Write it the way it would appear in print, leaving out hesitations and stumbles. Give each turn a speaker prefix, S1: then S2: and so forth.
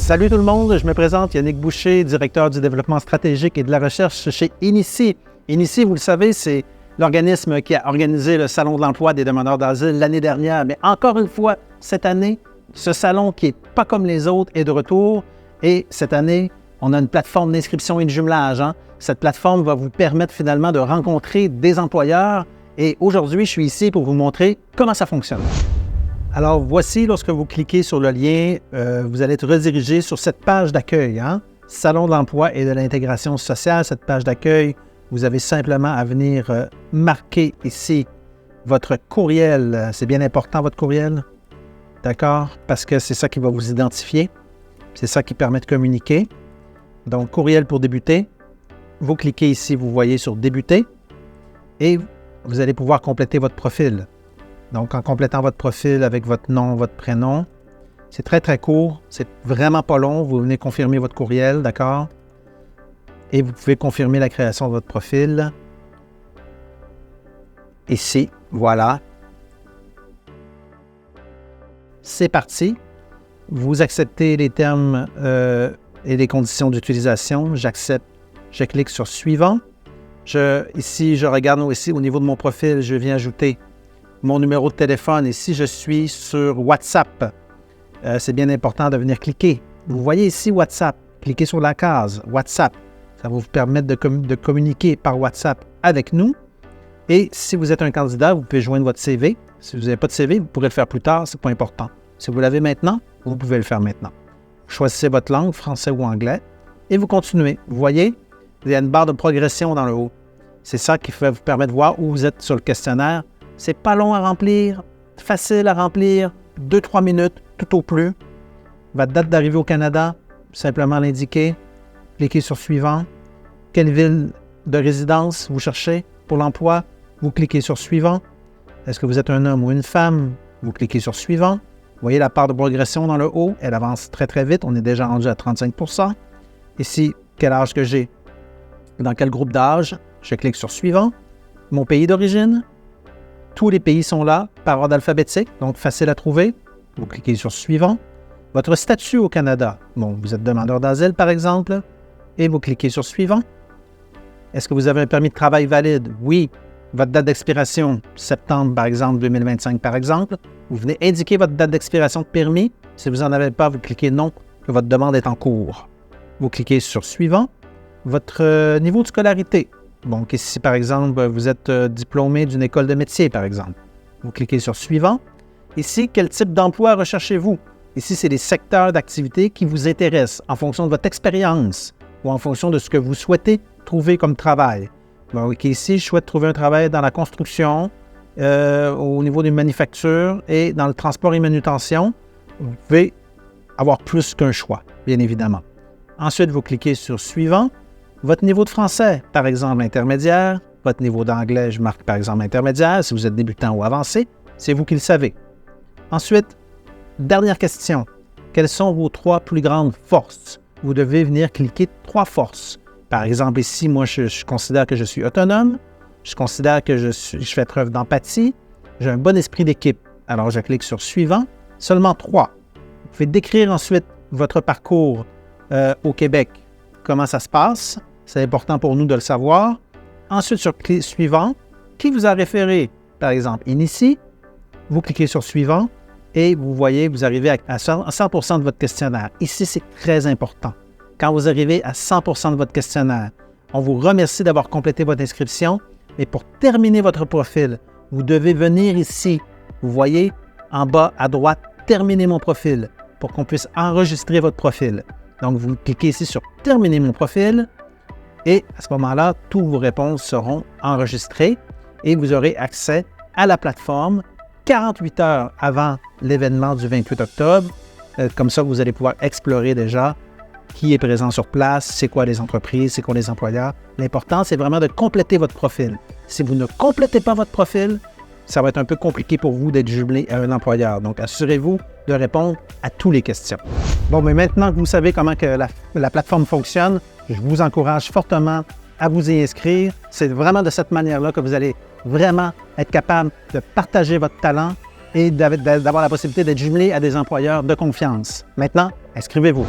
S1: Salut tout le monde, je me présente Yannick Boucher, directeur du développement stratégique et de la recherche chez Inici. Inici, vous le savez, c'est l'organisme qui a organisé le Salon de l'emploi des demandeurs d'asile l'année dernière. Mais encore une fois, cette année, ce salon qui n'est pas comme les autres est de retour. Et cette année, on a une plateforme d'inscription et de jumelage. Cette plateforme va vous permettre finalement de rencontrer des employeurs. Et aujourd'hui, je suis ici pour vous montrer comment ça fonctionne. Alors voici, lorsque vous cliquez sur le lien, vous allez être redirigé sur cette page d'accueil, Salon de l'emploi et de l'intégration sociale. Cette page d'accueil, vous avez simplement à venir marquer ici votre courriel. C'est bien important, votre courriel, d'accord? Parce que c'est ça qui va vous identifier. C'est ça qui permet de communiquer. Donc, courriel pour débuter. Vous cliquez ici, vous voyez sur débuter et vous allez pouvoir compléter votre profil. Donc, en complétant votre profil avec votre nom, votre prénom, c'est très, très court. C'est vraiment pas long. Vous venez confirmer votre courriel, d'accord? Et vous pouvez confirmer la création de votre profil. Ici, voilà. C'est parti. Vous acceptez les termes et les conditions d'utilisation. J'accepte. Je clique sur « Suivant ». Ici, je regarde aussi au niveau de mon profil, je viens ajouter mon numéro de téléphone. Et si je suis sur WhatsApp, c'est bien important de venir cliquer. Vous voyez ici WhatsApp. Cliquez sur la case WhatsApp. Ça va vous permettre de communiquer par WhatsApp avec nous. Et si vous êtes un candidat, vous pouvez joindre votre CV. Si vous n'avez pas de CV, vous pourrez le faire plus tard, ce n'est pas important. Si vous l'avez maintenant, vous pouvez le faire maintenant. Choisissez votre langue, français ou anglais, et vous continuez. Vous voyez, il y a une barre de progression dans le haut. C'est ça qui va vous permettre de voir où vous êtes sur le questionnaire. C'est pas long à remplir, facile à remplir, 2-3 minutes, tout au plus. Votre date d'arrivée au Canada, simplement l'indiquer. Cliquez sur « Suivant ». Quelle ville de résidence vous cherchez pour l'emploi? Vous cliquez sur « Suivant ». Est-ce que vous êtes un homme ou une femme? Vous cliquez sur « Suivant ». Vous voyez la barre de progression dans le haut, elle avance très très vite. On est déjà rendu à 35%. Ici, quel âge que j'ai? Dans quel groupe d'âge? Je clique sur « Suivant ». Mon pays d'origine? Tous les pays sont là par ordre alphabétique, donc facile à trouver. Vous cliquez sur « Suivant ». Votre statut au Canada? Bon, vous êtes demandeur d'asile par exemple, et vous cliquez sur « Suivant ». Est-ce que vous avez un permis de travail valide? Oui. Votre date d'expiration, septembre par exemple, 2025 par exemple. Vous venez indiquer votre date d'expiration de permis. Si vous n'en avez pas, vous cliquez « Non », que votre demande est en cours. Vous cliquez sur « Suivant ». Votre niveau de scolarité. Donc ici, par exemple, vous êtes diplômé d'une école de métier, par exemple. Vous cliquez sur « Suivant ». Ici, quel type d'emploi recherchez-vous? Ici, c'est les secteurs d'activité qui vous intéressent en fonction de votre expérience ou en fonction de ce que vous souhaitez trouver comme travail. Donc ici, je souhaite trouver un travail dans la construction, au niveau des manufactures et dans le transport et manutention. Vous pouvez avoir plus qu'un choix, bien évidemment. Ensuite, vous cliquez sur « Suivant ». Votre niveau de français, par exemple, intermédiaire. Votre niveau d'anglais, je marque par exemple intermédiaire. Si vous êtes débutant ou avancé, c'est vous qui le savez. Ensuite, dernière question. Quelles sont vos 3 plus grandes forces? Vous devez venir cliquer 3 forces. Par exemple, ici, moi, je considère que je suis autonome. Je considère que je fais preuve d'empathie. J'ai un bon esprit d'équipe. Alors, je clique sur « Suivant ». Seulement 3. Vous pouvez décrire ensuite votre parcours au Québec. Comment ça se passe? C'est important pour nous de le savoir. Ensuite, sur « Suivant », qui vous a référé? Par exemple, Inici. Vous cliquez sur « Suivant » et vous voyez, vous arrivez à 100% de votre questionnaire. Ici, c'est très important. Quand vous arrivez à 100% de votre questionnaire, on vous remercie d'avoir complété votre inscription. Mais pour terminer votre profil, vous devez venir ici. Vous voyez, en bas à droite, « Terminer mon profil » pour qu'on puisse enregistrer votre profil. Donc, vous cliquez ici sur « Terminer mon profil » et à ce moment-là, toutes vos réponses seront enregistrées et vous aurez accès à la plateforme 48 heures avant l'événement du 28 octobre. Comme ça, vous allez pouvoir explorer déjà qui est présent sur place, c'est quoi les entreprises, c'est quoi les employeurs. L'important, c'est vraiment de compléter votre profil. Si vous ne complétez pas votre profil, ça va être un peu compliqué pour vous d'être jumelé à un employeur. Donc, assurez-vous de répondre à toutes les questions. Bon, mais maintenant que vous savez comment que la plateforme fonctionne, je vous encourage fortement à vous y inscrire. C'est vraiment de cette manière-là que vous allez vraiment être capable de partager votre talent et d'avoir la possibilité d'être jumelé à des employeurs de confiance. Maintenant, inscrivez-vous.